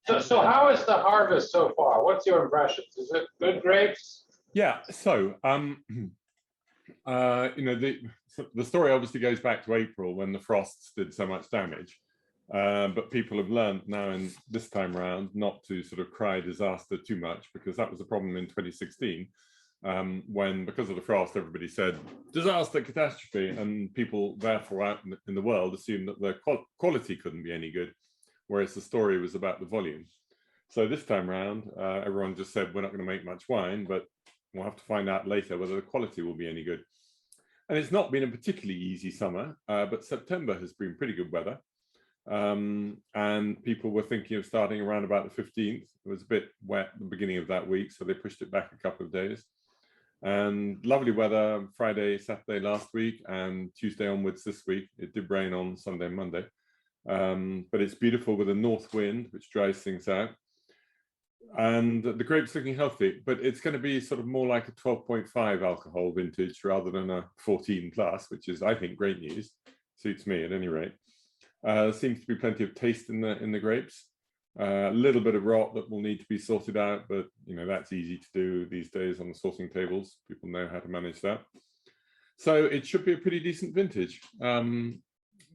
So how is the harvest so far? What's your impressions? Is it good grapes? Yeah, so you know, the story obviously goes back to April when the frosts did so much damage, but people have learned now in this time around not to sort of cry disaster too much, because that was a problem in 2016 when, because of the frost, everybody said disaster, catastrophe, and people therefore out in the world assumed that the quality couldn't be any good, whereas the story was about the volume. So this time around, everyone just said we're not going to make much wine, but we'll have to find out later whether the quality will be any good. And it's not been a particularly easy summer, but September has been pretty good weather. And people were thinking of starting around about the 15th. It was a bit wet at the beginning of that week, so they pushed it back a couple of days. And lovely weather Friday, Saturday last week, and Tuesday onwards this week. It did rain on Sunday and Monday. But it's beautiful with a north wind, which dries things out. And the grape's looking healthy, but it's going to be sort of more like a 12.5 alcohol vintage rather than a 14 plus, which is, I think, great news. Suits me at any rate. Seems to be plenty of taste in the grapes. A little bit of rot that will need to be sorted out, but you know, that's easy to do these days on the sorting tables. People know how to manage that. So it should be a pretty decent vintage.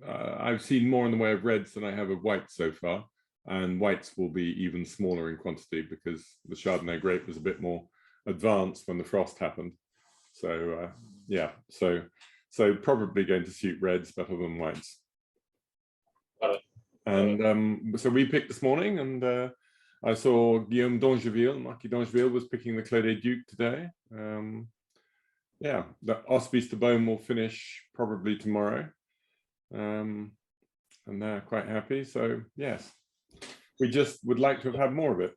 I've seen more in the way of reds than I have of whites so far, and whites will be even smaller in quantity because the Chardonnay grape was a bit more advanced when the frost happened. So yeah, so probably going to suit reds better than whites. And so we picked this morning, and I saw Guillaume d'Angeville, Marquis d'Angeville, was picking the Clos des Ducs today. Yeah, the Hospice de Beaune will finish probably tomorrow. And they're quite happy. So yes, we just would like to have had more of it.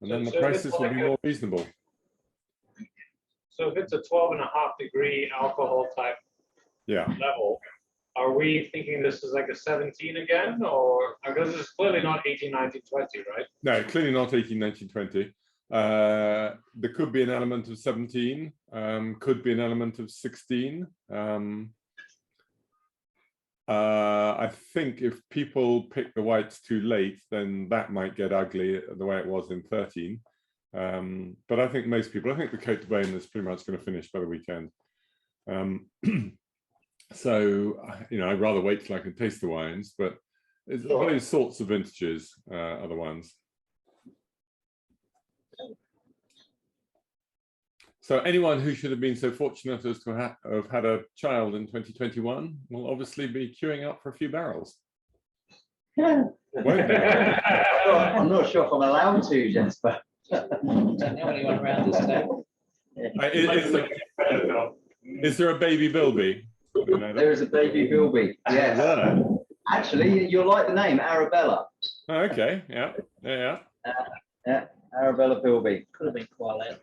And then the prices will be more reasonable. So if it's a 12.5 degree alcohol type level, are we thinking this is like a 17 again, or because it's clearly not 18, 19, 20, right? No, clearly not 18, 19, 20. There could be an element of 17, could be an element of 16. I think if people pick the whites too late, then that might get ugly the way it was in 13. But I think most people, I think the Côte de Beaune is pretty much going to finish by the weekend. So, you know, I'd rather wait till I can taste the wines, but it's those sorts of vintages are the ones. So anyone who should have been so fortunate as to have had a child in 2021 will obviously be queuing up for a few barrels. Yeah. Won't they? I'm not sure if I'm allowed to, Jesper. Don't know anyone around this table. Is there a baby Bilby? There is a baby Bilby. Yes. Yeah. Actually, you'll like the name Arabella. Oh, okay. Yeah. Yeah. Yeah. Arabella Bilby. Could have been Koala.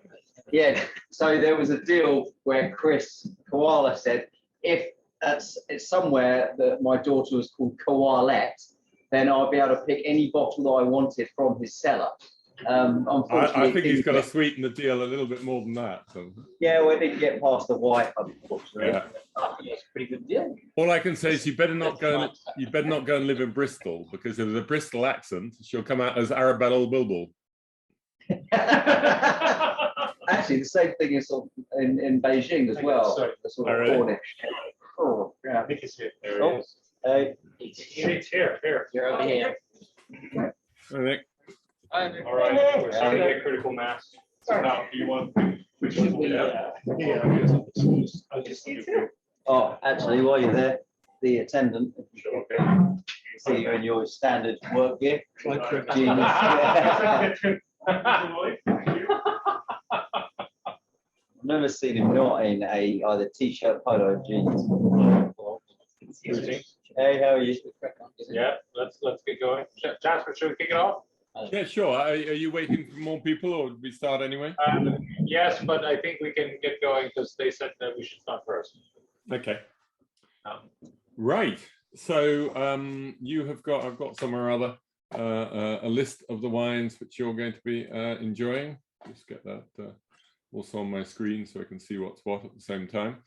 Yeah. So there was a deal where Chris Koala said, if it's somewhere that my daughter was called Koalette, then I'll be able to pick any bottle that I wanted from his cellar. Unfortunately, I think he's got to sweeten the deal a little bit more than that. So. Yeah, well, it didn't get past the wife, unfortunately. Yeah. I think it's a pretty good deal. All I can say is you better not go and live in Bristol, because if there's a Bristol accent, she'll come out as Arabella Bilbil. Actually, the same thing is in Beijing as well. The sort of Cornish. Oh, yeah. I think it's here. There it is. It's here. You're over here. I think. All right, we're starting to get critical mass. So now, do you want which one? Oh, actually, while you're there, the attendant, see you in your standard work gear. I've never seen him not in either t-shirt, polo, or jeans. Hey, how are you? Yeah, let's get going. Jasper, should we kick it off? Yeah, sure. Are you waiting for more people, or did we start anyway? Yes, but I think we can get going because they said that we should start first. Okay. Right. So I've got somewhere or other a list of the wines which you're going to be enjoying. Just get that also on my screen so I can see what's what at the same time.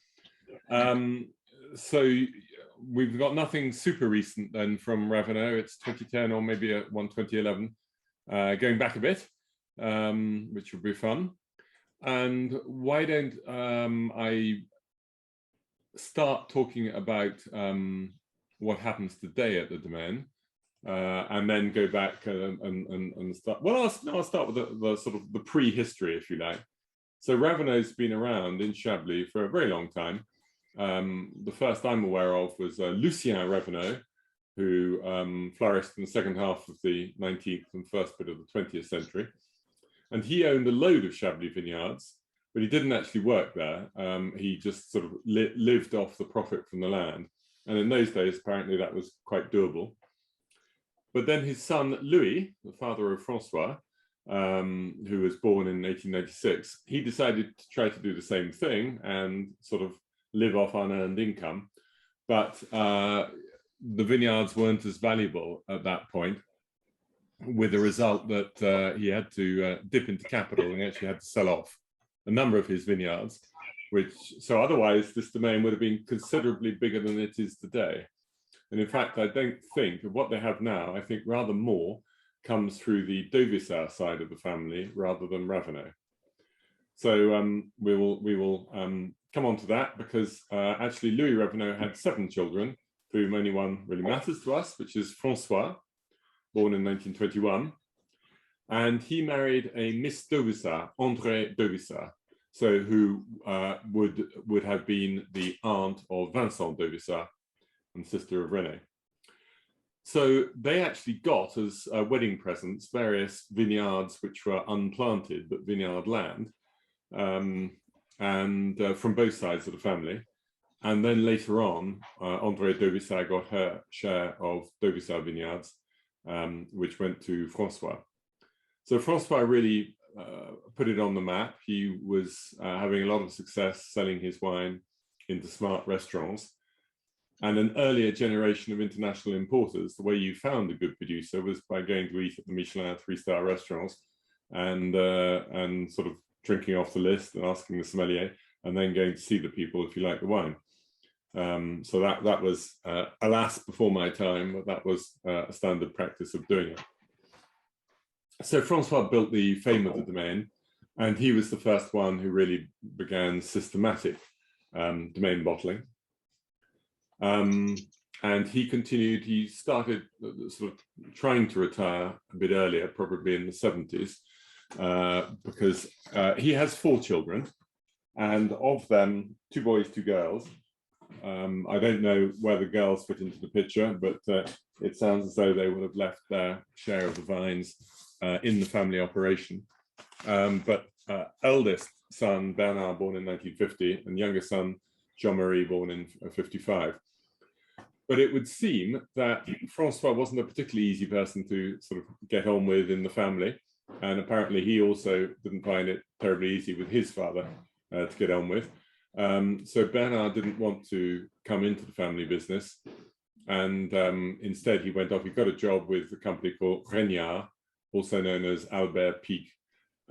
So we've got nothing super recent then from Raveneau. It's 2010 or maybe one 2011. going back a bit, which would be fun. And why don't I start talking about what happens today at the Domaine, and then go back and start. Well, I'll start with the sort of the prehistory, if you like. So Raveneau's been around in Chablis for a very long time. The first I'm aware of was Lucien Raveneau, who flourished in the second half of the 19th and first bit of the 20th century. And he owned a load of Chablis vineyards, but he didn't actually work there. He just sort of lived off the profit from the land. And in those days, apparently that was quite doable. But then his son, Louis, the father of François, who was born in 1896, he decided to try to do the same thing and sort of live off unearned income. But the vineyards weren't as valuable at that point, with the result that he had to dip into capital and actually had to sell off a number of his vineyards, so otherwise this domain would have been considerably bigger than it is today. And in fact, I don't think of what they have now, I think rather more comes through the Dauvissat side of the family rather than Raveneau. So we will come on to that, because actually Louis Raveneau had 7 children, for whom only one really matters to us, which is François, born in 1921. And he married a Miss Dauvissat, André Dauvissat, so who would have been the aunt of Vincent Dauvissat and sister of René. So they actually got as wedding presents various vineyards which were unplanted but vineyard land, and from both sides of the family. And then later on, André Dauvissat got her share of Dauvissat vineyards, which went to François. So François really put it on the map. He was having a lot of success selling his wine into smart restaurants. And an earlier generation of international importers, the way you found a good producer was by going to eat at the Michelin 3-star restaurants and sort of drinking off the list and asking the sommelier, and then going to see the people if you like the wine. So that was, alas, before my time, but that was a standard practice of doing it. So François built the fame of the Domaine, and he was the first one who really began systematic Domaine bottling. And he continued, he started sort of trying to retire a bit earlier, probably in the 70s, because he has 4 children, and of them, 2 boys, 2 girls. I don't know where the girls fit into the picture, but it sounds as though they would have left their share of the vines in the family operation. But eldest son, Bernard, born in 1950, and youngest son, Jean-Marie, born in 55. But it would seem that François wasn't a particularly easy person to sort of get on with in the family. And apparently he also didn't find it terribly easy with his father to get on with. So Bernard didn't want to come into the family business. And instead he went off, he got a job with a company called Regnard, also known as Albert Pic,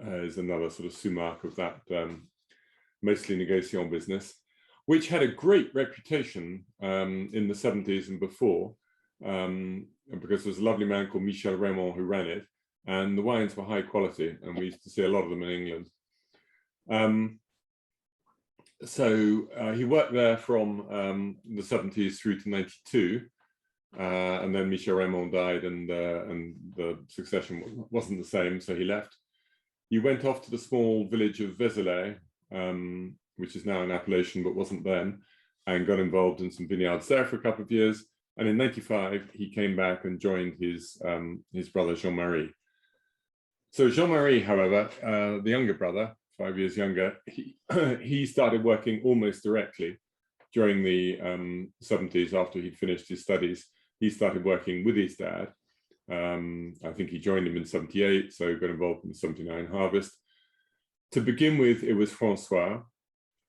is another sort of sous-marque of that mostly negociant business, which had a great reputation in the 70s and before, because there was a lovely man called Michel Raymond who ran it, and the wines were high quality, and we used to see a lot of them in England. So he worked there from the 70s through to 92, and then Michel Raymond died, and the succession wasn't the same, so he left. He went off to the small village of Vézelay, which is now an appellation but wasn't then, and got involved in some vineyards there for a couple of years. And in 95, he came back and joined his brother Jean-Marie. So Jean-Marie, however, the younger brother, 5 years younger, he started working almost directly during the 70s after he'd finished his studies. He started working with his dad. I think he joined him in 78, so got involved in the 79 harvest. To begin with, it was François.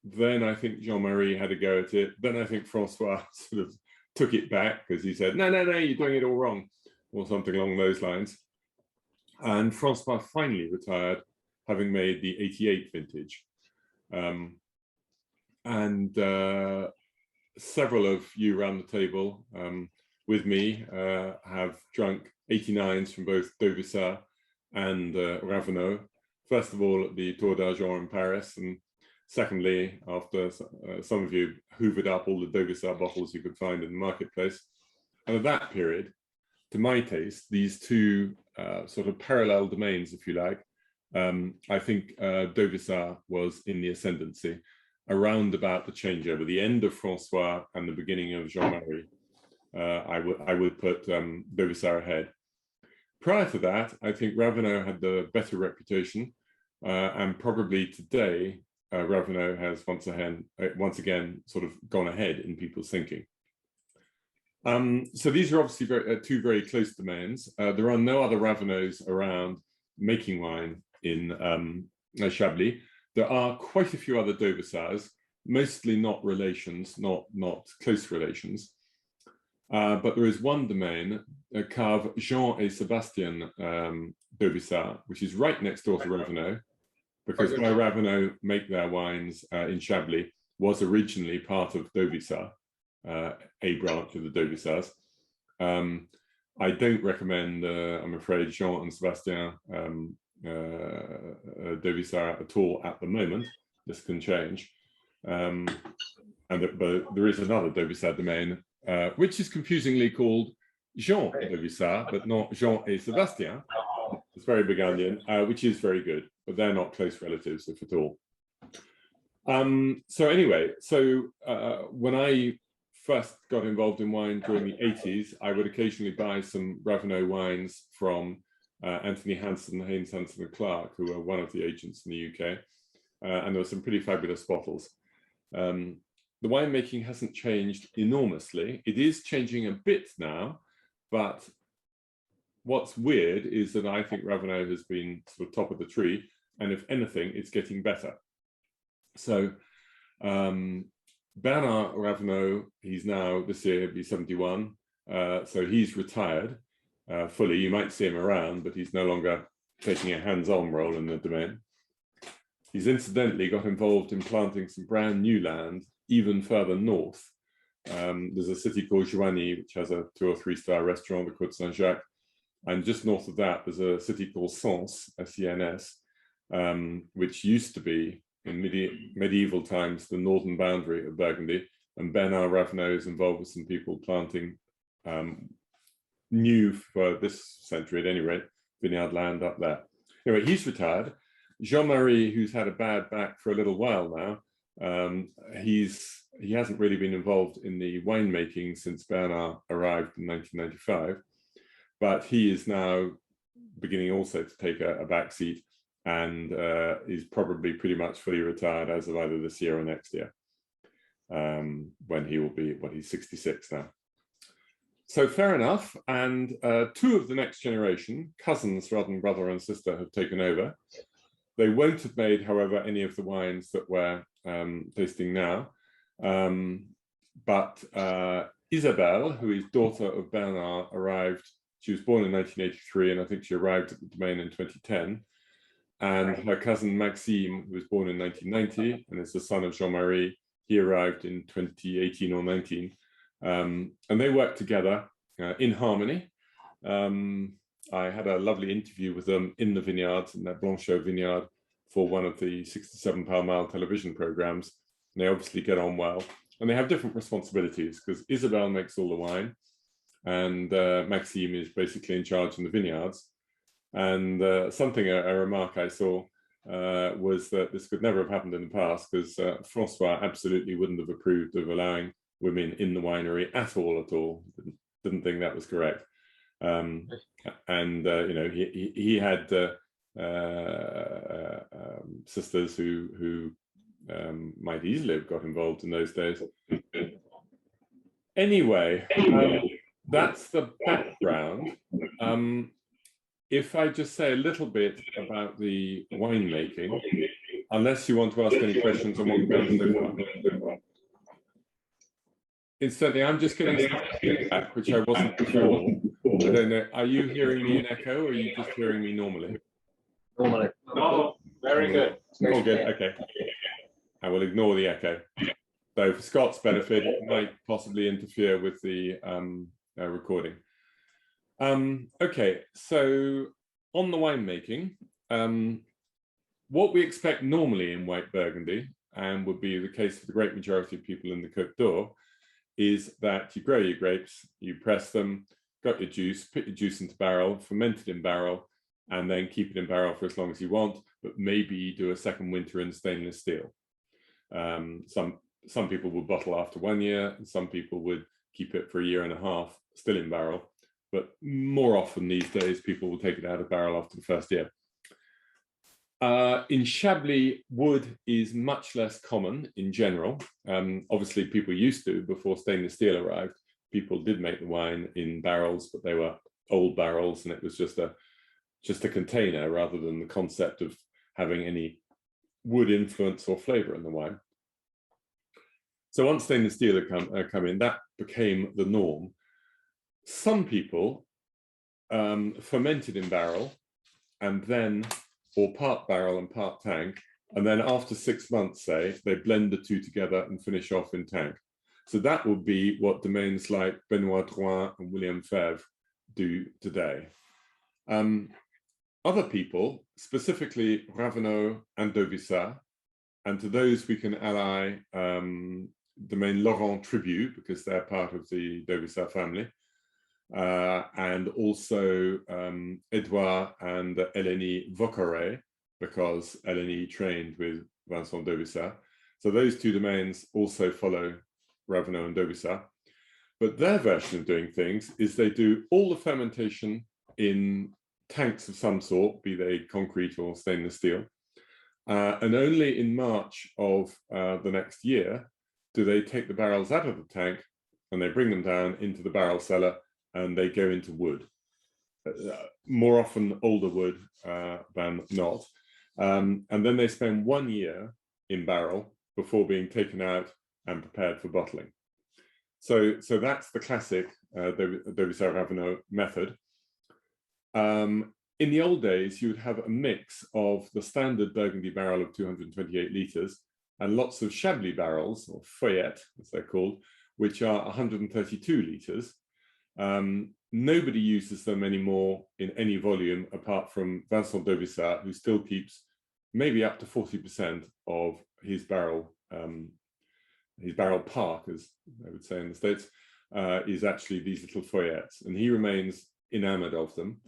Then I think Jean-Marie had a go at it. Then I think François sort of took it back because he said, no, you're doing it all wrong, or something along those lines. And François finally retired, having made the 88 vintage. Several of you around the table with me have drunk 89s from both Dauvissat and Raveneau. First of all, at the Tour d'Argent in Paris, and secondly, after some of you hoovered up all the Dauvissat bottles you could find in the marketplace. And at that period, to my taste, these two sort of parallel domains, if you like, I think Dauvissat was in the ascendancy around about the changeover, the end of François and the beginning of Jean-Marie. I would put Dauvissat ahead. Prior to that, I think Raveneau had the better reputation, and probably today, Raveneau has once again sort of gone ahead in people's thinking. So these are obviously two very close domains. There are no other Raveneaus around making wine in Chablis. There are quite a few other Dauvissats, mostly not relations, not close relations. But there is one domain, Cave Jean et Sébastien Dauvissat, which is right next door to Raveneau, because where Raveneau make their wines in Chablis was originally part of Dauvissat, a branch of the Dauvissats. I don't recommend, I'm afraid, Jean and Sébastien Dauvissat at all at the moment. This can change. But there is another Dauvissat domain, which is confusingly called Jean Dauvissat, but not Jean et Sébastien. It's very Burgundian, which is very good, but they're not close relatives, if at all. So anyway, when I first got involved in wine during the 80s, I would occasionally buy some Raveneau wines from Anthony Hansen, Haynes Hansen and Clark, who were one of the agents in the UK, and there were some pretty fabulous bottles. The winemaking hasn't changed enormously. It is changing a bit now, but what's weird is that I think Raveneau has been sort of top of the tree, and if anything, it's getting better. So Bernard Raveneau, he's now, this year, he'll be 71, so he's retired fully. You might see him around, but he's no longer taking a hands-on role in the domain. He's incidentally got involved in planting some brand new land even further north. There's a city called Joigny, which has a 2- or 3-star restaurant, the Côte Saint-Jacques. And just north of that, there's a city called Sens, S-E-N-S, which used to be, in medieval times, the northern boundary of Burgundy. And Bernard Raveneau is involved with some people planting new, for this century at any rate, vineyard land up there. Anyway, he's retired. Jean-Marie, who's had a bad back for a little while now, he hasn't really been involved in the winemaking since Bernard arrived in 1995, but he is now beginning also to take a back seat, and is probably pretty much fully retired as of either this year or next year, when he will be, he's 66 now. So fair enough, and two of the next generation, cousins rather than brother and sister, have taken over. They won't have made, however, any of the wines that we're tasting now. But Isabelle, who is daughter of Bernard, arrived, she was born in 1983, and I think she arrived at the Domaine in 2010. And her cousin Maxime, who was born in 1990, and is the son of Jean-Marie, he arrived in 2018 or 19. And they worked together in harmony. I had a lovely interview with them in the vineyards, in their Blanchot vineyard, for one of the 67 Pall Mall television programs. And they obviously get on well. And they have different responsibilities, because Isabelle makes all the wine, and Maxime is basically in charge in the vineyards. And a remark I saw was that this could never have happened in the past, because François absolutely wouldn't have approved of allowing women in the winery at all. Didn't think that was correct. And you know, he had sisters who might easily have got involved in those days. Anyway, that's the background. If I just say a little bit about the winemaking, unless you want to ask any questions on what we've done so far. Incidentally, I'm just getting some feedback, which I wasn't before. I don't know. Are you hearing me in echo, or are you just hearing me normally? Normally. Oh, very good. All good. Okay. I will ignore the echo. So for Scott's benefit, it might possibly interfere with the recording. Okay, so on the winemaking, what we expect normally in white Burgundy, and would be the case for the great majority of people in the Côte d'Or, is that you grow your grapes, you press them, got your juice, put your juice into barrel, ferment it in barrel, and then keep it in barrel for as long as you want, but maybe you do a second winter in stainless steel. Some people would bottle after 1 year, and some people would keep it for 1.5 years still in barrel, but more often these days people will take it out of barrel after the first year. In Chablis, wood is much less common in general. Obviously, people used to, before stainless steel arrived, people did make the wine in barrels, but they were old barrels, and it was just a container rather than the concept of having any wood influence or flavor in the wine. So once stainless steel had come in, that became the norm. Some people fermented in barrel, and then, or part barrel and part tank, and then after 6 months, say, they blend the two together and finish off in tank. So that would be what domains like Benoît Drouin and William Fèvre do today. Other people, specifically Raveneau and Dauvissat, and to those we can ally Domaine Laurent Tribut, because they're part of the Dauvissat family, and also Edouard and Eleni Vauqueret, because Eleni trained with Vincent Dauvissat. So those two domains also follow Raveneau and Dauvissat. But their version of doing things is they do all the fermentation in tanks of some sort, be they concrete or stainless steel. And only in March of the next year do they take the barrels out of the tank and they bring them down into the barrel cellar and they go into wood. More often older wood than not. And then they spend 1 year in barrel before being taken out and prepared for bottling. So that's the classic Dauvissat Raveneau method. In the old days, you would have a mix of the standard Burgundy barrel of 228 litres and lots of Chablis barrels, or feuillettes, as they're called, which are 132 litres. Nobody uses them anymore in any volume apart from Vincent Dauvissat, who still keeps maybe up to 40% of his barrel park, as I would say in the States, is actually these little feuillettes, and he remains enamored of them.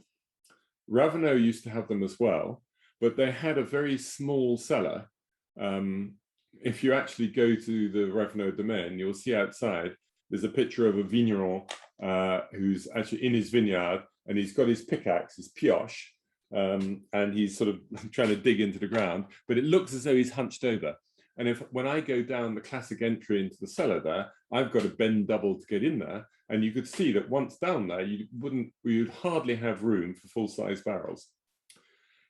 Raveneau used to have them as well, but they had a very small cellar. If you actually go to the Raveneau Domaine, you'll see outside, there's a picture of a vigneron who's actually in his vineyard, and he's got his pickaxe, his pioche, and he's sort of trying to dig into the ground, but it looks as though he's hunched over. And when I go down the classic entry into the cellar there, I've got to bend double to get in there. And you could see that once down there, you'd hardly have room for full-size barrels.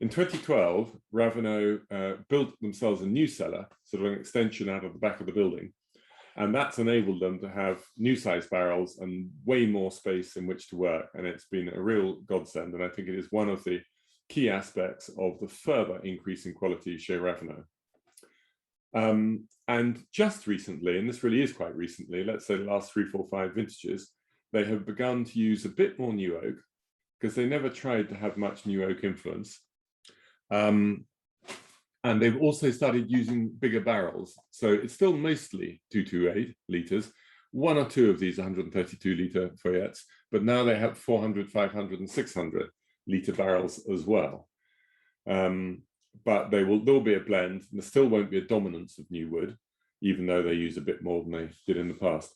In 2012, Raveneau built themselves a new cellar, sort of an extension out of the back of the building. And that's enabled them to have new size barrels and way more space in which to work. And it's been a real godsend. And I think it is one of the key aspects of the further increase in quality chez Raveneau. And just recently, and this really is quite recently, let's say the last 3, 4, 5 vintages, they have begun to use a bit more new oak, because they never tried to have much new oak influence. And they've also started using bigger barrels. So it's still mostly 228 litres, 1 or 2 of these 132 litre feuillettes, but now they have 400, 500 and 600 litre barrels as well. But there'll be a blend, and there still won't be a dominance of new wood, even though they use a bit more than they did in the past.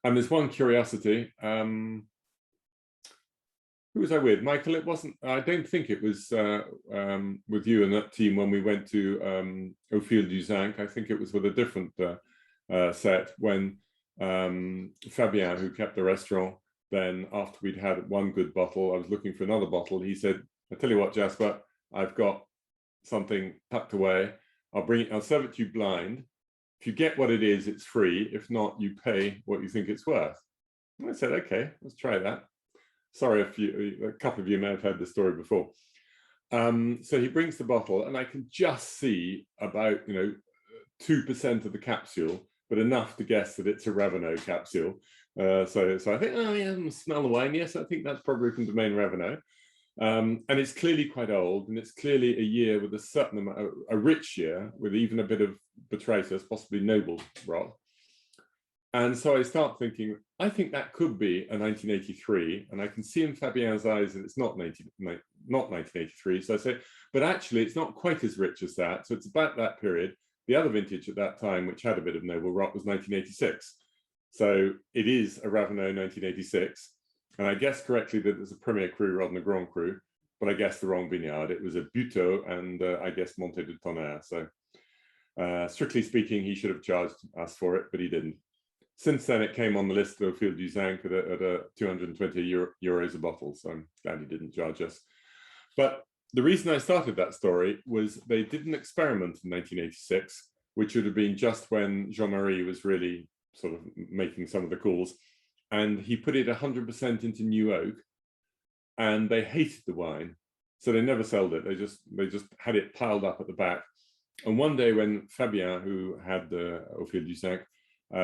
And there's one curiosity. Who was I with? Michael, it wasn't, I don't think it was with you and that team when we went to Au Fil du Zinc. I think it was with a different set when Fabien, who kept the restaurant, then after we'd had one good bottle, I was looking for another bottle. He said, I tell you what, Jasper, I've got something tucked away. I'll serve it to you blind. If you get what it is, it's free. If not, you pay what you think it's worth. And I said, okay, let's try that. Sorry if a couple of you may have heard the story before. So he brings the bottle, and I can just see about 2% of the capsule, but enough to guess that it's a Raveneau capsule. So I think, oh yeah, smell the wine. Yes, I think that's probably from Domaine Raveneau. And it's clearly quite old, and it's clearly a year with a certain amount, a rich year with even a bit of botrytis, possibly noble rot. And so I start thinking, I think that could be a 1983, and I can see in Fabien's eyes that it's not 1983. So I say, but actually it's not quite as rich as that. So it's about that period. The other vintage at that time, which had a bit of noble rot, was 1986. So it is a Raveneau 1986. And I guessed correctly that it's a Premier Cru rather than a Grand Cru, but I guessed the wrong vineyard. It was a Butteaux and I guess Montée de Tonnerre. So strictly speaking, he should have charged us for it, but he didn't. Since then, it came on the list of Au Fil du Zinc at a 220 euros a bottle. So I'm glad he didn't charge us. But the reason I started that story was they did an experiment in 1986, which would have been just when Jean-Marie was really sort of making some of the calls. And he put it 100% into new oak, and they hated the wine. So they never sold it. They just had it piled up at the back. And one day when Fabien, who had the Au Fil du Zinc,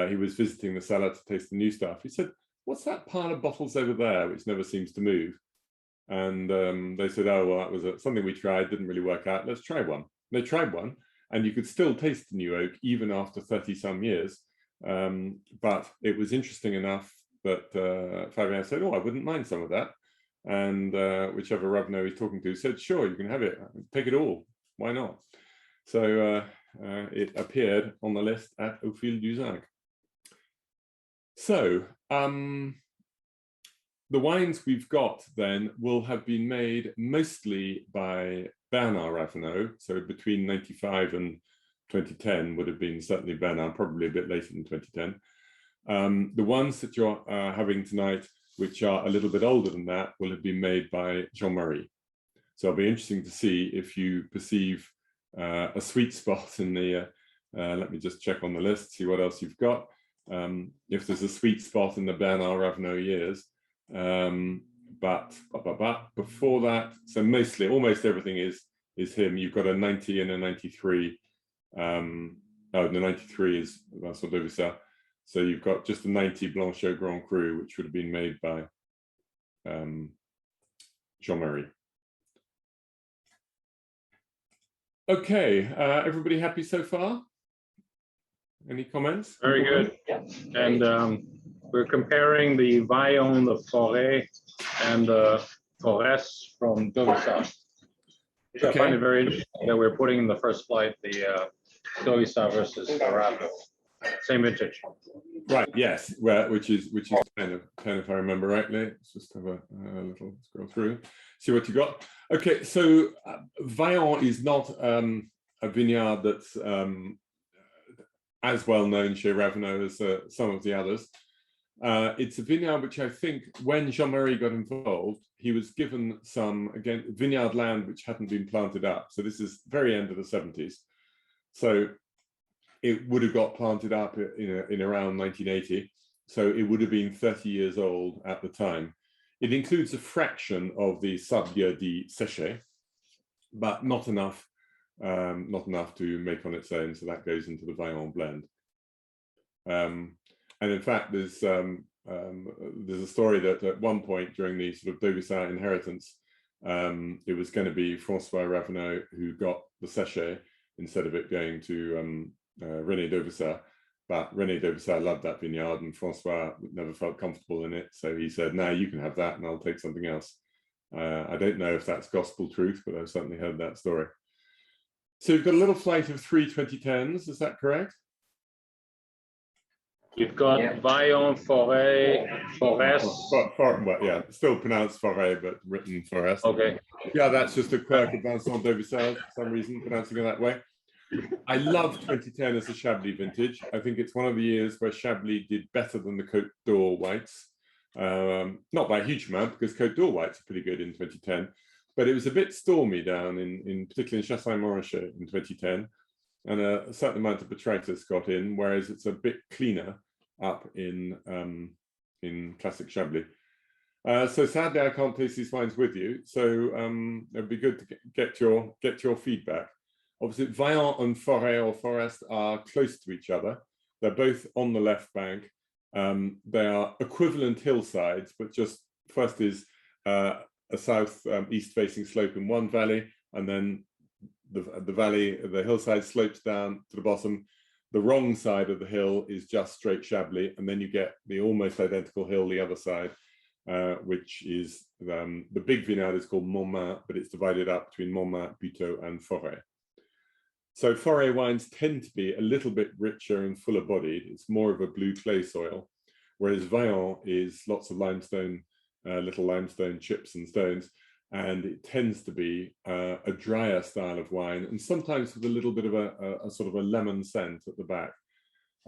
he was visiting the cellar to taste the new stuff. He said, "What's that pile of bottles over there, which never seems to move?" And they said, "Oh, well, that was something we tried, didn't really work out. Let's try one." They tried one, and you could still taste the new oak even after 30-some years. But it was interesting enough that Fabien said, "Oh, I wouldn't mind some of that." And whichever Raveneau he's talking to said, "Sure, you can have it. Take it all. Why not?" So it appeared on the list at Au Fil du Zinc. So the wines we've got then will have been made mostly by Bernard Raveneau. So between 95 and 2010 would have been certainly Bernard, probably a bit later than 2010. The ones that you're having tonight, which are a little bit older than that, will have been made by Jean-Marie. So it'll be interesting to see if you perceive a sweet spot in the, let me just check on the list, see what else you've got. If there's a sweet spot in the Bernard Raveneau years. But before that, so mostly, almost everything is him. You've got a 90 and a 93. Oh, the 93 is Vincent Dauvissat. So you've got just a 90 Blanchot Grand Cru, which would have been made by Jean-Marie. Okay, everybody happy so far? Any comments? Very good. Yeah. And we're comparing the Vaillons, the Forêt, and the Forêt from Douvissat. Okay. I find it very interesting that we're putting in the first flight the Douvissat versus the Raveneau. Same vintage. Right, yes, well, which is 10 if I remember rightly. Let's just have a little scroll through, see what you got. Okay, so Vaillons is not a vineyard that's as well known chez Raveneau as some of the others. It's a vineyard which I think when Jean-Marie got involved, he was given some, again, vineyard land which hadn't been planted up. So this is very end of the 70s. So it would have got planted up in around 1980. So it would have been 30 years old at the time. It includes a fraction of the Sable di Séché, but not enough to make on its own. So that goes into the Vaillons blend. And in fact, there's a story that at one point during the sort of Dauvissat inheritance, it was going to be François Raveneau who got the Séché instead of it going to René Dauvissat. But René Dauvissat loved that vineyard and François never felt comfortable in it. So he said, "No, you can have that and I'll take something else." I don't know if that's gospel truth, but I've certainly heard that story. So you've got a little flight of 3 2010s, is that correct? You've got Vaillons, Forêt, Forêt. Well, yeah, still pronounced Forêt, but written Forêt. Okay. Yeah, that's just a quirk of Vincent Dauvissat for some reason, pronouncing it that way. I love 2010 as a Chablis vintage. I think it's one of the years where Chablis did better than the Côte d'Or whites. Not by a huge amount, because Côte d'Or whites are pretty good in 2010. But it was a bit stormy down in particularly in Chassagne-Montrachet in 2010. And a certain amount of botrytis got in, whereas it's a bit cleaner up in classic Chablis. So sadly, I can't taste these wines with you. So it'd be good to get your feedback. Obviously, Vaillons and Forêt or Forest are close to each other. They're both on the left bank. They are equivalent hillsides, but just first is a south east facing slope in one valley, and then the valley, the hillside slopes down to the bottom. The wrong side of the hill is just straight Chablis, and then you get the almost identical hill the other side, which is the big vineyard is called Montée, but it's divided up between Montée, Butteaux, and Forêt. So Forêt wines tend to be a little bit richer and fuller bodied. It's more of a blue clay soil, whereas Vaillons is lots of limestone, little limestone chips and stones, and it tends to be a drier style of wine, and sometimes with a little bit of a sort of a lemon scent at the back.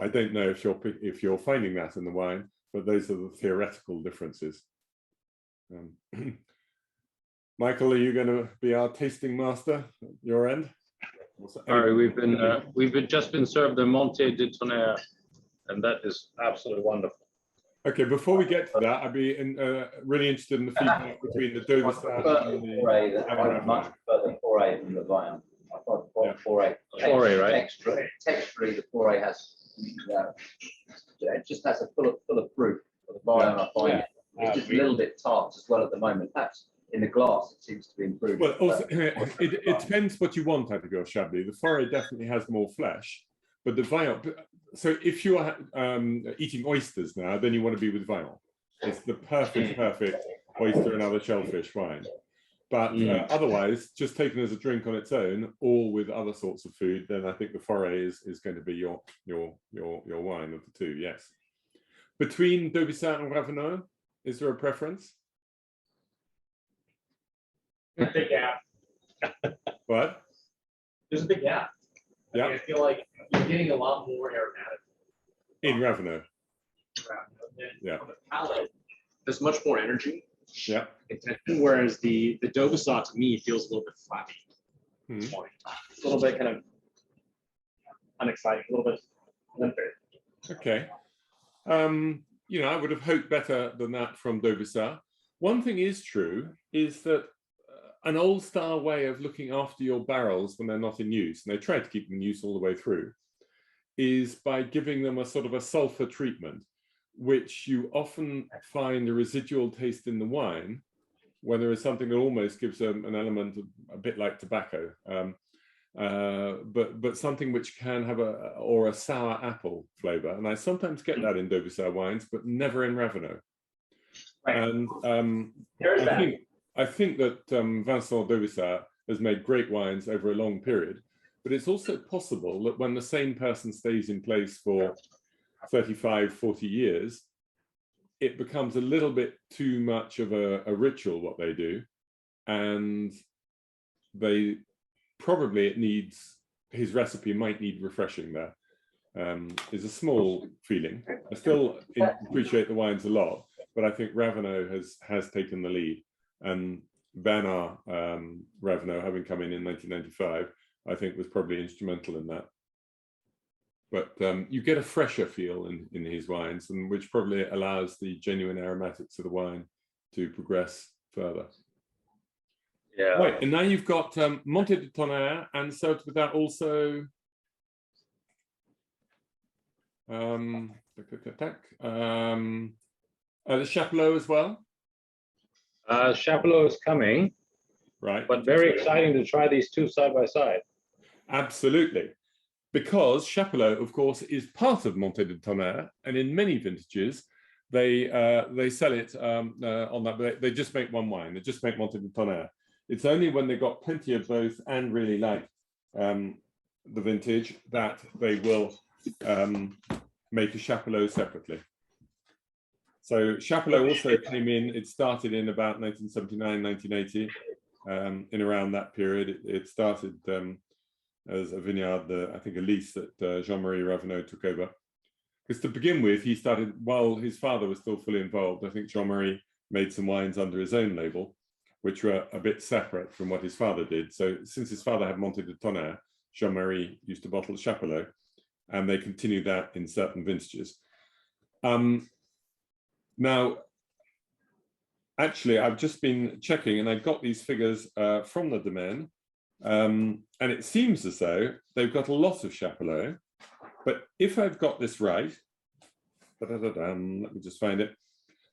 I don't know if you're finding that in the wine, but those are the theoretical differences. Michael, are you going to be our tasting master at your end? Sorry, we've just been served the Montée de Tonnerre, and that is absolutely wonderful. Okay, before we get to that, I'd be really interested in the feedback between the Dauvissat and the Forêt from the Vaillons. I thought Forêt. Forêt, right? Texturally, the Forêt has it just has a full of fruit. The Vaillons, I find it's just a little bit tart as well at the moment. Perhaps in the glass, it seems to be improved. Well, also, it depends what you want out of your Chablis. The Forêt definitely has more flesh, but the Vaillons. So if you are eating oysters now, then you want to be with Vaillons. It's the perfect oyster and other shellfish wine. But otherwise, just taken as a drink on its own, or with other sorts of food, then I think the Forêt is going to be your wine of the two. Yes. Between Dauvissat and Raveneau, is there a preference? There's a big gap. What? There's a big gap. Yeah. I feel like you're getting a lot more aromatic in Raveneau. Yeah. On the palate, there's much more energy. Yeah. Whereas the Douvissat to me feels a little bit flappy. Mm-hmm. A little bit kind of unexciting, a little bit limpid. Okay. You know, I would have hoped better than that from Dauvissat. One thing is true is that an old style way of looking after your barrels when they're not in use, and they try to keep them in use all the way through, is by giving them a sort of a sulfur treatment, which you often find a residual taste in the wine when there is something that almost gives them an element of, a bit like tobacco, but something which can have a sour apple flavor. And I sometimes get that in Dauvissat wines, but never in Raveneau. Right. And I think that Vincent Dauvissat has made great wines over a long period, but it's also possible that when the same person stays in place for 35, 40 years, it becomes a little bit too much of a ritual what they do, and they probably his recipe might need refreshing there. Is a small feeling. I still appreciate the wines a lot, but I think Raveneau has taken the lead, and Bernard Raveneau, having come in 1995, I think was probably instrumental in that. But you get a fresher feel in his wines, and which probably allows the genuine aromatics of the wine to progress further. Yeah. Right, and now you've got Montée de Tonnerre, and so with that also the Chapelot as well. Chapelot is coming, right? But very exciting to try these two side by side. Absolutely. Because Chapelot, of course, is part of Montée de Tonnerre, and in many vintages, they sell it on that. They just make one wine. They just make Montée de Tonnerre. It's only when they got plenty of both and really like the vintage that they will make a Chapelot separately. So Chapelot also came in. It started in about 1979, 1980, in around that period. It started as a vineyard, I think a lease that Jean-Marie Raveneau took over. Because to begin with, he started while his father was still fully involved. I think Jean-Marie made some wines under his own label, which were a bit separate from what his father did. So since his father had Montée de Tonnerre, Jean-Marie used to bottle Chapelot, and they continued that in certain vintages. Now, actually, I've just been checking, and I got these figures from the Domaine, and it seems as though they've got a lot of Chapelot, but if I've got this right, let me just find it.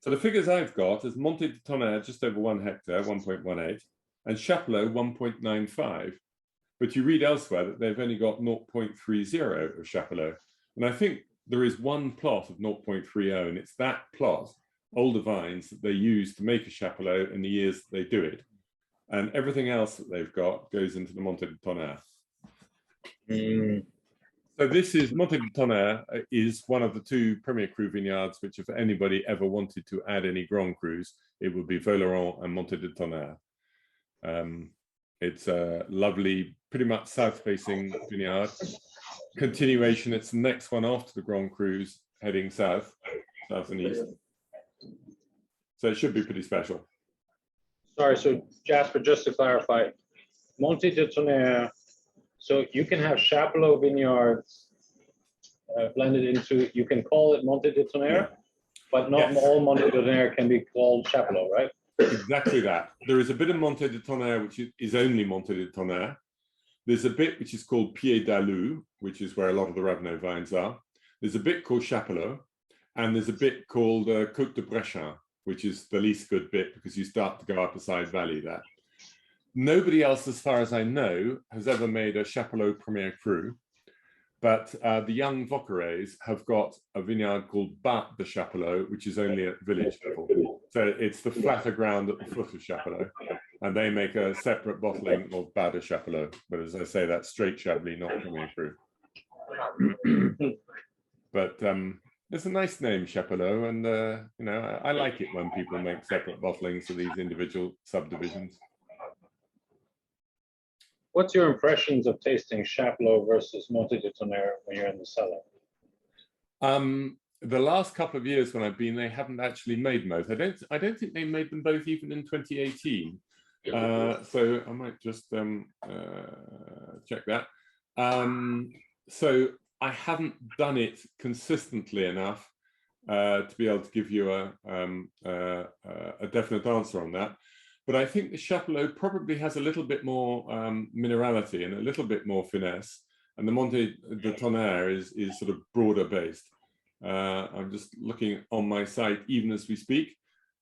So the figures I've got is Montée de Tonnerre just over 1 hectare, 1.18, and Chapelot 1.95. But you read elsewhere that they've only got 0.30 of Chapelot. And I think there is one plot of 0.30, and it's that plot, older vines, that they use to make a Chapelot in the years that they do it. And everything else that they've got goes into the Montée de Tonnerre. So this is Montée de Tonnerre is one of the 2 Premier Cru vineyards, which if anybody ever wanted to add any Grand Crus, it would be Vaillons and Montée de Tonnerre. It's a lovely, pretty much south-facing vineyard. Continuation, it's the next one after the Grand Crus, heading south and east. So it should be pretty special. Sorry, so Jasper, just to clarify, Montée de Tonnerre, so you can have Chapelot vineyards blended into, you can call it Montée de Tonnerre, but not all Montée de Tonnerre can be called Chapelot, right? Exactly that. There is a bit of Montée de Tonnerre, which is only Montée de Tonnerre. There's a bit which is called Pied d'Alou, which is where a lot of the Raveneau vines are. There's a bit called Chapelot, and there's a bit called Côte de Brechin, which is the least good bit because you start to go up a side valley there. Nobody else, as far as I know, has ever made a Chapelot Premier Cru, but the young Vauquerets have got a vineyard called Bas de Chapelot, which is only at village level. So it's the flatter ground at the foot of Chapelot, and they make a separate bottling of Bas de Chapelot. But as I say, that's straight Chablis, not Premier Cru. But it's a nice name, Chapelot, and you know, I like it when people make separate bottlings of these individual subdivisions. What's your impressions of tasting Chapelot versus Montée de Tonnerre when you're in the cellar? The last couple of years when I've been, they haven't actually made both. I don't think they made them both even in 2018. So I might just check that. So I haven't done it consistently enough to be able to give you a definite answer on that. But I think the Chapelot probably has a little bit more minerality and a little bit more finesse, and the Montée de Tonnerre is sort of broader based. I'm just looking on my site even as we speak,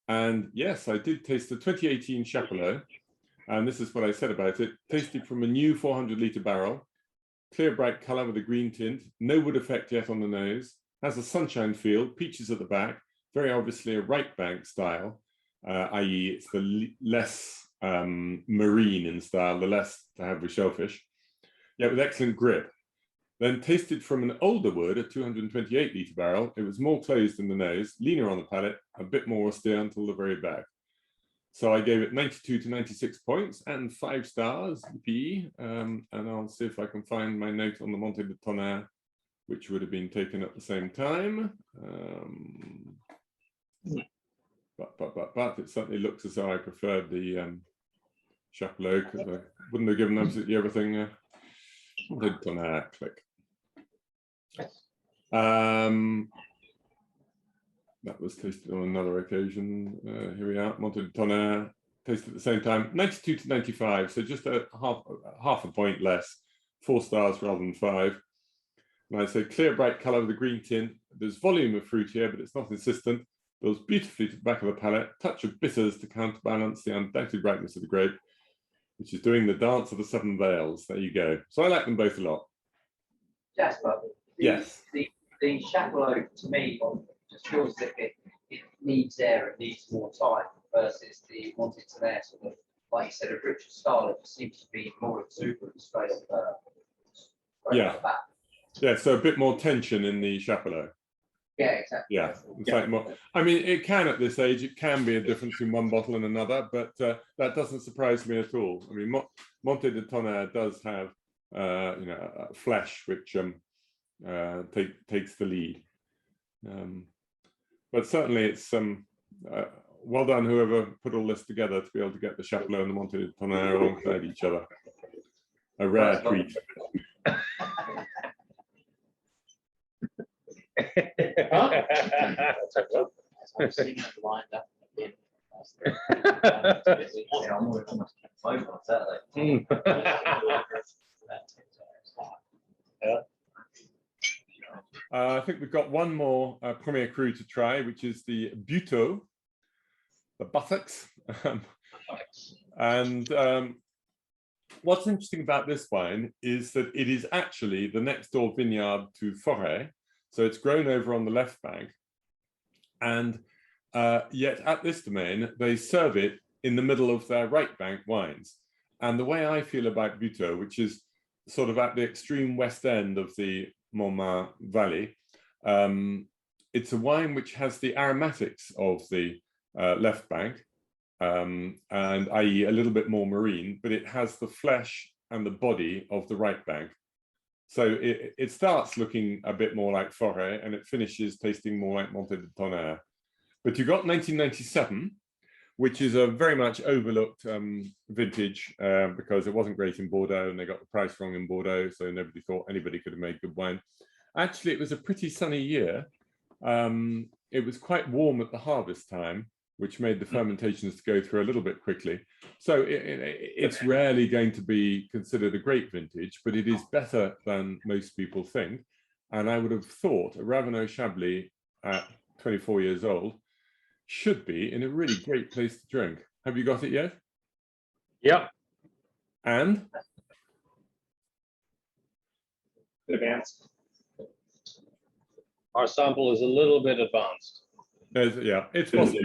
and yes, I did taste the 2018 Chapelot, and this is what I said about it. Tasted from a new 400-litre barrel, clear bright colour with a green tint, no wood effect yet on the nose, has a sunshine field, peaches at the back, very obviously a right bank style. I.e. it's the less marine in style, the less to have with shellfish, yet with excellent grip. Then tasted from an older wood, a 228-litre barrel. It was more closed in the nose, leaner on the palate, a bit more austere until the very back. So I gave it 92 to 96 points and 5 stars, and I'll see if I can find my note on the Montée de Tonnerre, which would have been taken at the same time. But it certainly looks as though I preferred the Chapelot, because I wouldn't have given absolutely everything. Montée de Tonnerre, click. That was tasted on another occasion. Here we are, Montée de Tonnerre, tasted at the same time, 92 to 95, so just a half a point less, 4 stars rather than 5. And I say clear, bright colour with a green tint. There's volume of fruit here, but it's not insistent. Builds beautifully to the back of the palate, touch of bitters to counterbalance the undoubted brightness of the grape, which is doing the dance of the 7 Vaillons. There you go. So I like them both a lot. Jasper, yes. The Chapelot to me just feels as if it needs air, it needs more time versus the Montée de Tonnerre, sort of, like you said, a richer style. It just seems to be more exuberant straight off the bat. Yeah, so a bit more tension in the Chapelot. Yeah, exactly. Yeah, it's like more. I mean, it can at this age, it can be a difference between one bottle and another, but that doesn't surprise me at all. I mean, Montée de Tonnerre does have, you know, flesh which takes the lead. But certainly, it's well done whoever put all this together to be able to get the Chapelot and the Montée de Tonnerre alongside each other. A rare treat. I think we've got one more Premier Cru to try, which is the Butteaux, the buttocks. And what's interesting about this wine is that it is actually the next door vineyard to Forêt. So it's grown over on the left bank. And yet at this domain, they serve it in the middle of their right bank wines. And the way I feel about Butteaux, which is sort of at the extreme west end of the Montmartre Valley, it's a wine which has the aromatics of the left bank, and i.e. a little bit more marine, but it has the flesh and the body of the right bank. So it starts looking a bit more like Forêt and it finishes tasting more like Montée de Tonnerre. But you've got 1997, which is a very much overlooked vintage because it wasn't great in Bordeaux and they got the price wrong in Bordeaux, so nobody thought anybody could have made good wine. Actually, it was a pretty sunny year. It was quite warm at the harvest time, which made the fermentations to go through a little bit quickly. So it's rarely going to be considered a great vintage, but it is better than most people think. And I would have thought a Raveneau Chablis at 24 years old should be in a really great place to drink. Have you got it yet? Yep. And? Advanced. Our sample is a little bit advanced. Yeah, it's possible.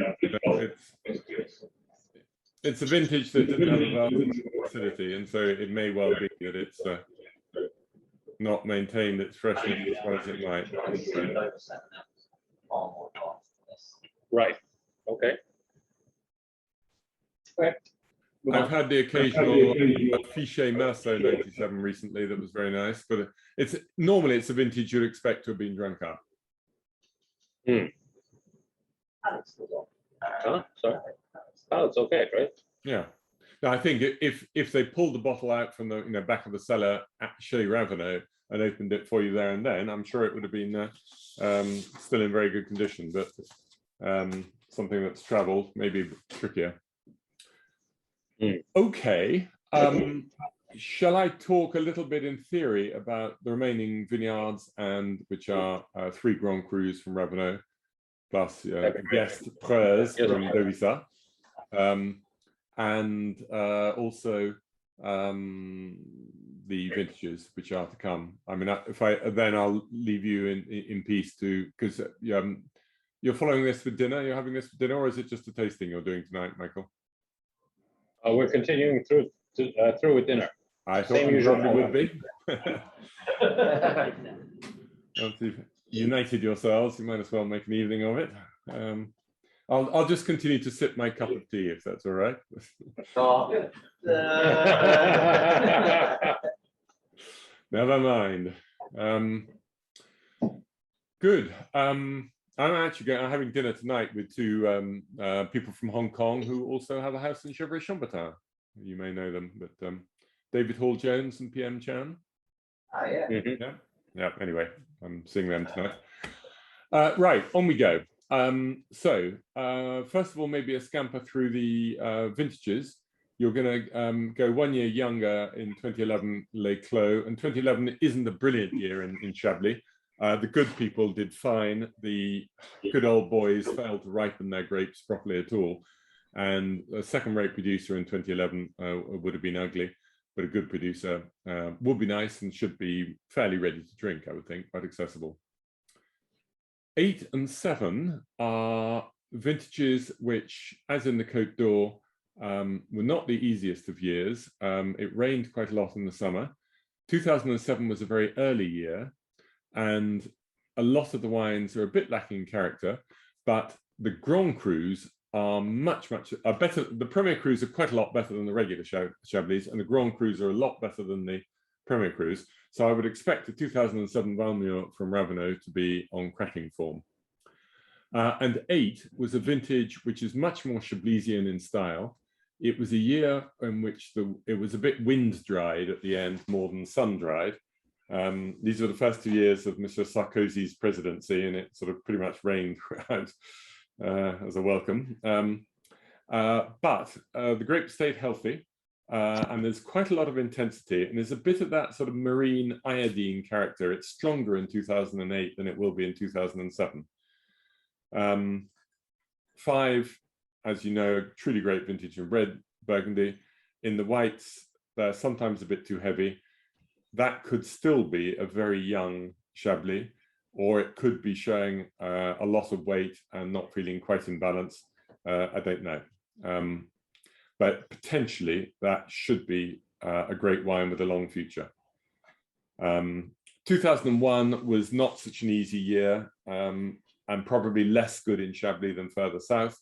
It's a vintage that didn't have a vast acidity, and so it may well be that it's not maintained its freshness as well as it might. Right. Okay. I've had the occasional Fichet Merceau 97 recently that was very nice, but it's normally it's a vintage you'd expect to have been drunk up. Sorry. Oh, it's okay, right? Yeah. Now, I think if they pulled the bottle out from the back of the cellar at Chez Raveneau and opened it for you there and then, I'm sure it would have been still in very good condition, but something that's travelled maybe trickier. Okay. Shall I talk a little bit in theory about the remaining vineyards, and which are 3 Grand Crus from Raveneau, plus guest Preuze from Dauvissat, and also the vintages which are to come. I mean, then I'll leave you in peace because you're following this for dinner. You're having this for dinner, or is it just a tasting you're doing tonight, Michael? We're continuing through with dinner. I thought you probably would be. Once you've united yourselves, you might as well make an evening of it. I'll just continue to sip my cup of tea if that's all right. Never mind. Good. I'm actually having dinner tonight with 2 people from Hong Kong who also have a house in Chevrolet-Chambertin. You may know them, but David Hall-Jones and PM Chan. Oh, yeah. Mm-hmm. Yeah. Anyway, I'm seeing them tonight. Right, on we go. So first of all, maybe a scamper through the vintages. You're going to go 1 year younger in 2011, Les Clos, and 2011 isn't a brilliant year in Chablis. The good people did fine. The good old boys failed to ripen their grapes properly at all. And a second-rate producer in 2011 would have been ugly, but a good producer would be nice and should be fairly ready to drink, I would think, quite accessible. 8 and 7 are vintages which, as in the Côte d'Or, were not the easiest of years. It rained quite a lot in the summer. 2007 was a very early year, and a lot of the wines are a bit lacking in character, but the Grand Crus are much better. The Premier Crus are quite a lot better than the regular Chablis, and the Grand Crus are a lot better than the Premier Crus. So I would expect the 2007 Valmur from Raveneau to be on cracking form. And 8 was a vintage which is much more Chablisian in style. It was a year in which it was a bit wind-dried at the end more than sun-dried. These were the first 2 years of Mr. Sarkozy's presidency, and it sort of pretty much rained throughout as a welcome. But the grapes stayed healthy. and there's quite a lot of intensity, and there's a bit of that sort of marine iodine character. It's stronger in 2008 than it will be in 2007. 5, as you know, truly great vintage in red Burgundy. In the whites, they're sometimes a bit too heavy. That could still be a very young Chablis, or it could be showing a lot of weight and not feeling quite in balance. I don't know. But potentially that should be a great wine with a long future. 2001 was not such an easy year, and probably less good in Chablis than further south.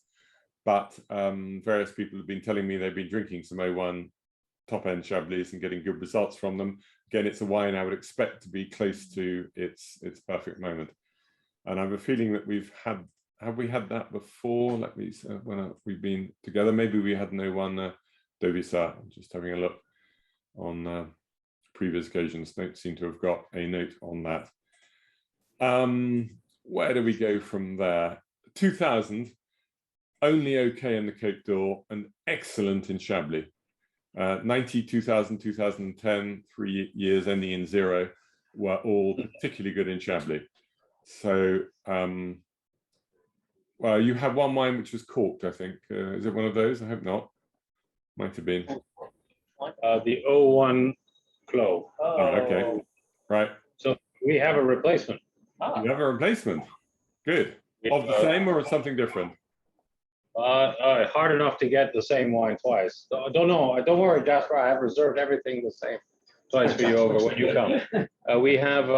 But various people have been telling me they've been drinking some 01 top-end Chablis and getting good results from them. Again, it's a wine I would expect to be close to its perfect moment. And I have a feeling that have we had that before? Let me see, when we've been together, maybe we had 01 Dauvissat. I'm just having a look on previous occasions. Don't seem to have got a note on that. Where do we go from there? 2000, only okay in the Côte d'Or and excellent in Chablis. 90, 2000, 2010, 3 years ending in 0 were all particularly good in Chablis. So, well, you have one wine which was corked, I think. Is it one of those? I hope not. Might have been. The 01 Clos. Oh, okay. Right. So we have a replacement. You have a replacement. Good. Of the same or something different? Hard enough to get the same wine twice. Don't know. Don't worry, Jasper. I have reserved everything the same twice for you over when you come. We have,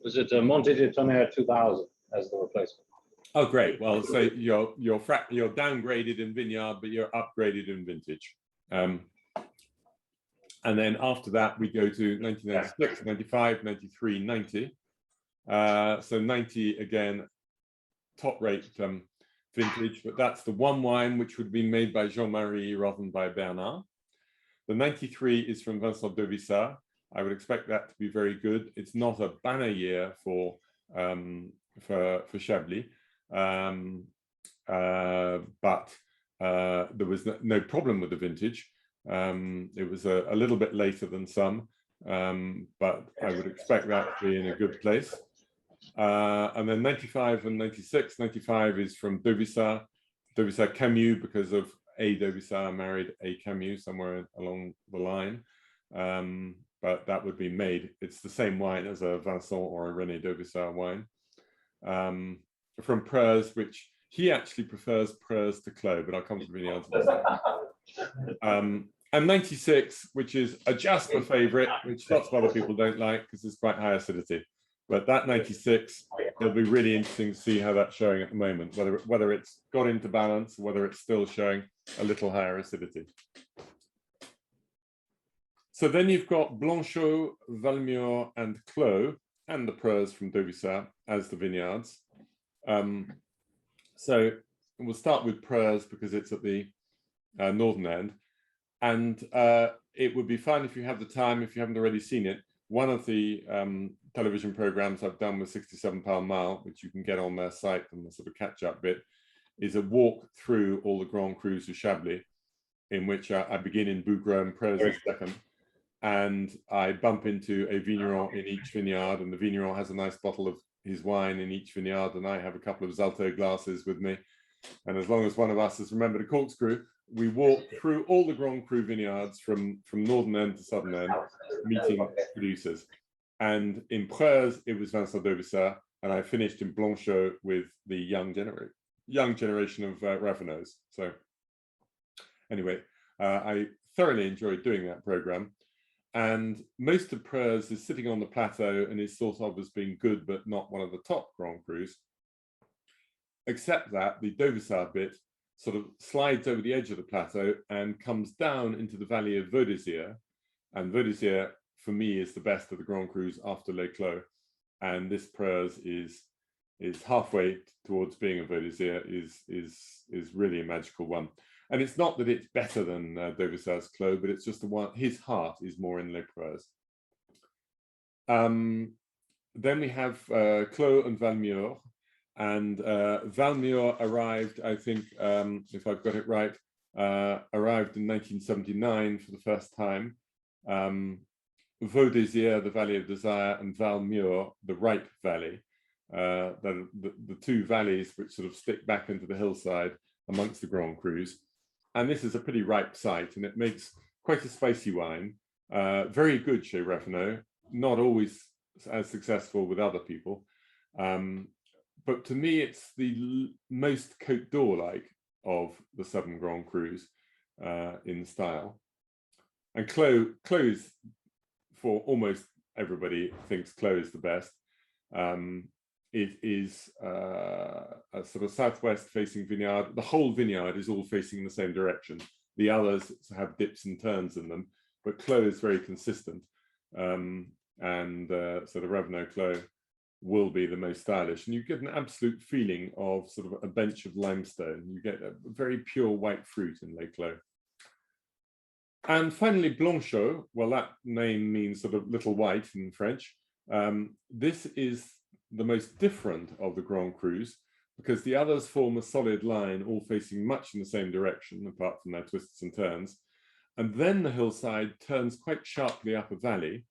was it Montée de Tonnerre 2000 as the replacement? Oh, great. Well, so you're downgraded in vineyard, but you're upgraded in vintage. And then after that, we go to 1996, 95, 93, 90. So 90 again, top rate vintage, but that's the one wine which would be made by Jean-Marie rather than by Bernard. The 93 is from Vincent Dauvissat. I would expect that to be very good. It's not a banner year for Chablis, but there was no problem with the vintage. It was a little bit later than some, but I would expect that to be in a good place. And then 95 and 96, 95 is from Dauvissat Camus, because of a Dauvissat married a Camus somewhere along the line. But that would be made. It's the same wine as a Vincent or a René Dauvissat wine. From Preuss, which he actually prefers Preuss to Clos, but I'll come to the vineyards. And 96, which is a Jasper favorite, which lots of other people don't like because it's quite high acidity. But that 96, it'll be really interesting to see how that's showing at the moment, whether it's got into balance, whether it's still showing a little higher acidity. So then you've got Blanchot, Valmur, and Clos, and the Preuss from Dauvissat as the vineyards. So we'll start with Preuss because it's at the northern end. And it would be fun if you have the time, if you haven't already seen it. One of the television programs I've done with 67 Mile, which you can get on their site and the sort of catch-up bit, is a walk through all the Grand Crus of Chablis, in which I begin in Bougre and Preuss is second. And I bump into a vigneron in each vineyard, and the vigneron has a nice bottle of his wine in each vineyard, and I have a couple of Zalto glasses with me. And as long as one of us has remembered a corkscrew, we walk through all the Grand Cru vineyards from northern end to southern end, meeting producers. And in Preuss, it was Vincent Dauvissat, and I finished in Blanchot with the young generation of Raveneaux. So anyway, I thoroughly enjoyed doing that program. And most of Preuss is sitting on the plateau and is thought of as being good, but not one of the top Grand Crus. Except that the Dauvissat bit sort of slides over the edge of the plateau and comes down into the valley of Vaillons. And Vaillons, for me, is the best of the Grand Crus after Les Clos. And this Preuss is halfway towards being a Vaillons, is really a magical one. And it's not that it's better than Dauvissat's Clos, but it's just the one, his heart is more in Les Preuss. Then we have Clos and Valmur. And Valmur arrived, I think, if I've got it right, arrived in 1979 for the first time. Vaux Désir, the Valley of Desire, and Valmur, the Ripe Valley, the two valleys which sort of stick back into the hillside amongst the Grand Crus. And this is a pretty ripe site, and it makes quite a spicy wine. Very good chez Raveneau, not always as successful with other people. But to me, it's the most Côte d'Or-like of the 7 Grand Crus in style. And Clos, for almost everybody, thinks Clos is the best. It is a sort of southwest-facing vineyard. The whole vineyard is all facing in the same direction. The others have dips and turns in them, but Clos is very consistent. So the Raveneau Clos will be the most stylish, and you get an absolute feeling of sort of a bench of limestone. You get a very pure white fruit in Les Clos. And finally, Blanchot. Well, that name means sort of little white in French. This is the most different of the Grand Crus, because the others form a solid line, all facing much in the same direction, apart from their twists and turns. And then the hillside turns quite sharply up a valley,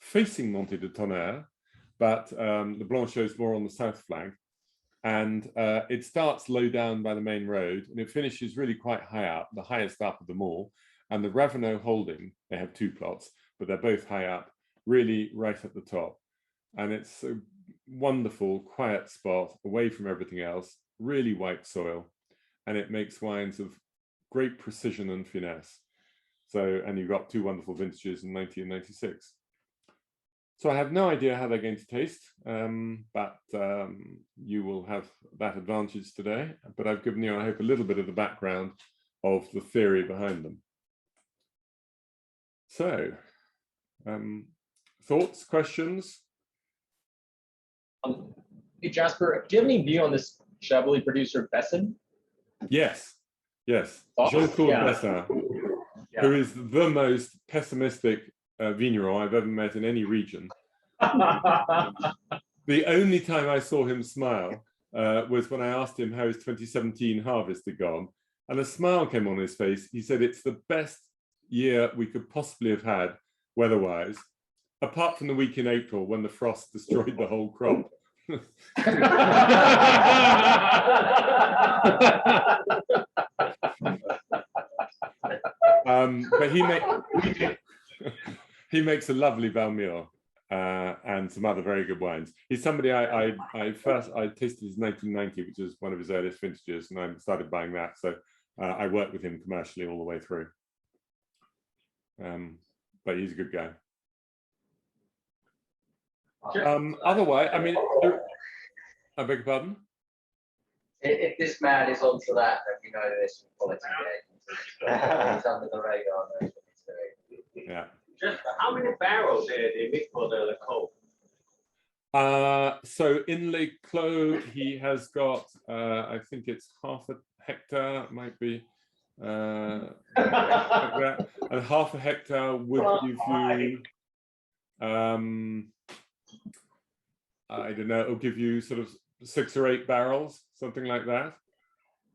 facing Montée de Tonnerre, but the Blanchot is more on the south flank. And it starts low down by the main road, and it finishes really quite high up, the highest up of them all. And the Raveneau holding, they have 2 plots, but they're both high up, really right at the top. And it's a wonderful, quiet spot, away from everything else, really white soil, and it makes wines of great precision and finesse. So, and you've got 2 wonderful vintages in 1996. So I have no idea how they're going to taste, but you will have that advantage today. But I've given you, I hope, a little bit of the background of the theory behind them. So, thoughts, questions? Hey, Jasper, do you have any view on this Chablis producer, Besson? Yes, yes. Awesome. Jean-Claude Yeah. Besson, who is the most pessimistic vigneron I've ever met in any region. The only time I saw him smile was when I asked him how his 2017 harvest had gone, and a smile came on his face. He said it's the best year we could possibly have had weather-wise, apart from the week in April when the frost destroyed the whole crop. But he makes a lovely Valmur and some other very good wines. He's somebody I tasted his 1990, which is one of his earliest vintages, and I started buying that. So I worked with him commercially all the way through. But he's a good guy. Otherwise, I mean, I beg your pardon? If this man is onto that, then you know there's some quality there. He's under the radar. Knows what he's doing. Yeah. Just how many barrels they make for the Clos? So in Les Clos, he has got, I think it's half a hectare, might be, and half a hectare would give you, I don't know, it'll give you sort of 6 or 8 barrels, something like that.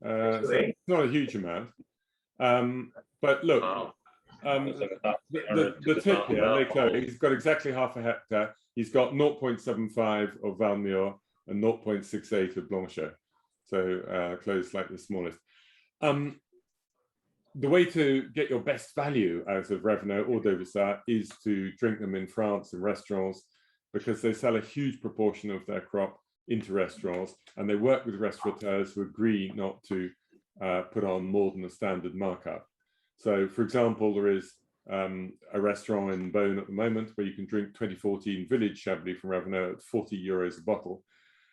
So it's not a huge amount. But look, the tip here, Les Clos, he's got exactly half a hectare. He's got 0.75 of Valmur and 0.68 of Blanchot. So Clos slightly smallest. The way to get your best value out of Raveneau or Dauvissat is to drink them in France in restaurants, because they sell a huge proportion of their crop into restaurants, and they work with restaurateurs who agree not to put on more than a standard markup. So, for example, there is a restaurant in Beaune at the moment where you can drink 2014 Village Chablis from Raveneau at 40 euros a bottle,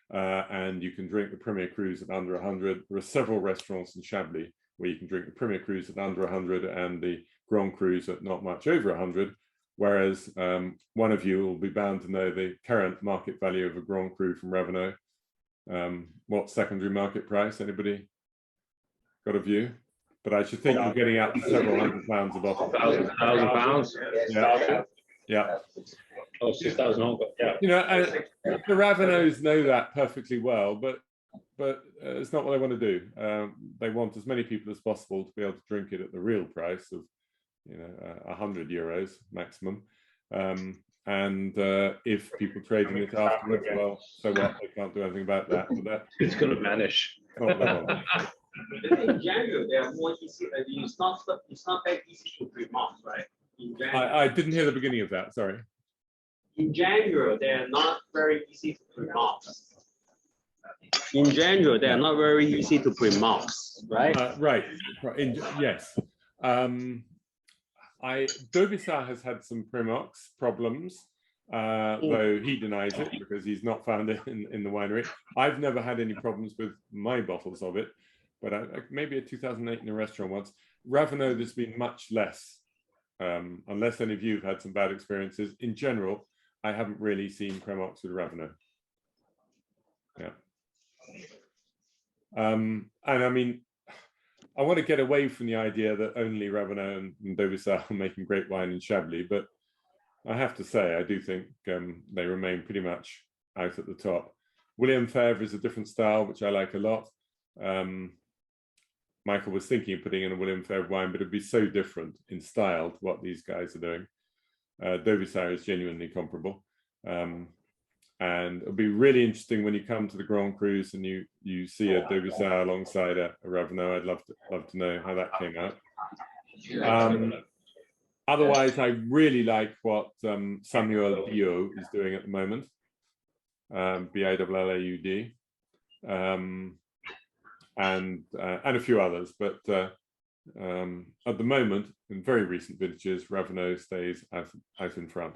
and you can drink the Premier Crus at under 100. There are several restaurants in Chablis where you can drink the Premier Crus at under 100 and the Grand Crus at not much over 100. Whereas one of you will be bound to know the current market value of a Grand Cru from Raveneau. What secondary market price? Anybody got a view? But I should think you're getting up to several £100 a bottle. £1,000. Yeah. Yeah. Oh, 6,000. Yeah. You know, and the Raveneaus know that perfectly well, but but it's not what they want to do. They want as many people as possible to be able to drink it at the real price of, you know, €100 maximum. And if people trading it afterwards, well, so what? They can't do anything about that. But that It's going to vanish. In January, they are more easy. It's not that easy to pre-mark, right? In January. I didn't hear the beginning of that. Sorry. In January, they are not very easy to pre-mark. In January, they are not very easy to pre-mark, right? Right. Yes. Dauvissat has had some Primox problems, though he denies it because he's not found it in the winery. I've never had any problems with my bottles of it, but maybe a 2008 in a restaurant once. Raveneau, there's been much less, unless any of you have had some bad experiences. In general, I haven't really seen Primox with Raveneau. Yeah. And I mean, I want to get away from the idea that only Raveneau and Dauvissat are making great wine in Chablis, but I have to say, I do think they remain pretty much out at the top. William Fèvre is a different style, which I like a lot. Michael was thinking of putting in a William Fèvre wine, but it'd be so different in style to what these guys are doing. Dauvissat is genuinely comparable. And it'll be really interesting when you come to the Grand Crus and you see a Dauvissat alongside a Raveneau. I'd love to know how that came out. Otherwise, I really like what Samuel Billaud is doing at the moment. Billaud, and a few others, but at the moment, in very recent vintages, Raveneau stays out in front.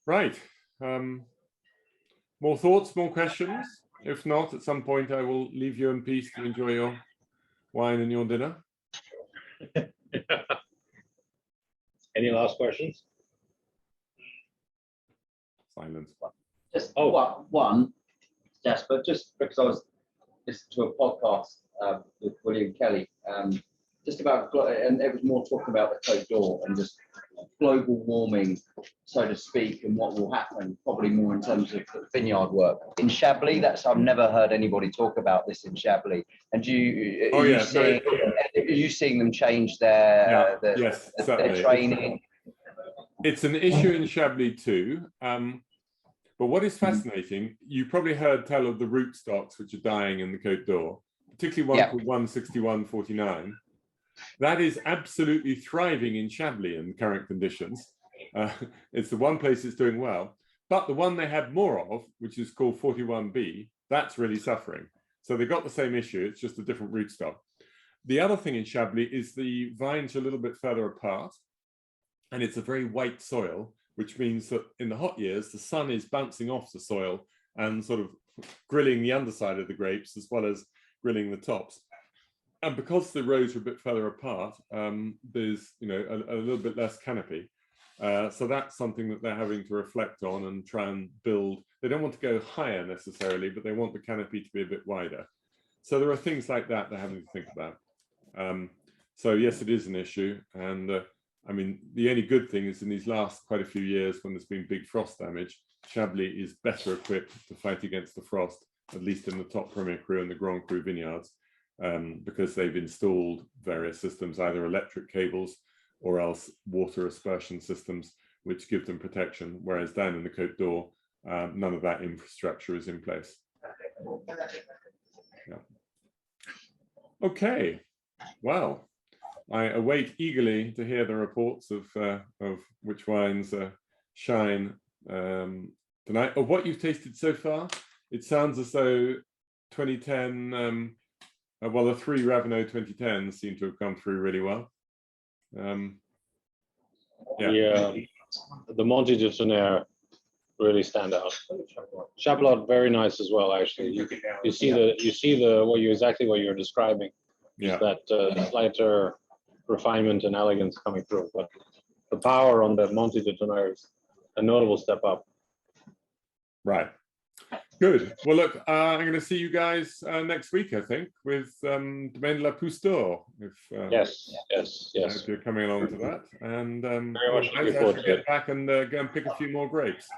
Right. More thoughts, more questions? If not, at some point I will leave you in peace to enjoy your wine and your dinner. Any last questions? Silence. Just one, Jasper, just because I was listening to a podcast with William Kelly, just about, and it was more talking about the Côte d'Or and just global warming, so to speak, and what will happen, probably more in terms of vineyard work. In Chablis, I've never heard anybody talk about this in Chablis. And are you seeing them change their training? It's an issue in Chablis too. But what is fascinating, you probably heard tell of the rootstocks which are dying in the Côte d'Or, particularly one called 16149. That is absolutely thriving in Chablis in current conditions. It's the one place it's doing well. But the one they had more of, which is called 41B, that's really suffering. So they've got the same issue, it's just a different rootstock. The other thing in Chablis is the vines are a little bit further apart, and it's a very white soil, which means that in the hot years, the sun is bouncing off the soil and sort of grilling the underside of the grapes as well as grilling the tops. And because the rows are a bit further apart, there's a little bit less canopy. So that's something that they're having to reflect on and try and build. They don't want to go higher necessarily, but they want the canopy to be a bit wider. So there are things like that they're having to think about. So yes, it is an issue. And I mean, the only good thing is in these last quite a few years when there's been big frost damage, Chablis is better equipped to fight against the frost, at least in the top Premier Cru and the Grand Cru vineyards, because they've installed various systems, either electric cables or else water aspersion systems, which give them protection, whereas down in the Côte d'Or, none of that infrastructure is in place. Yeah. Okay, well, I await eagerly to hear the reports of which wines shine tonight. Of what you've tasted so far, it sounds as though 2010, well, the 3 Raveneau 2010s seem to have come through really well. The Montée de Tonnerre really stand out. Chapelot very nice as well. Actually, you see exactly what you're describing. Yeah, that slighter refinement and elegance coming through, but the power on the Montée de Tonnerre is a notable step up. Right. Good. Well, look, I'm going to see you guys next week, I think, with Domaine la Pousse d'Or. Yes. If you're coming along to that, and very much looking forward to get it. back and go and pick a few more grapes.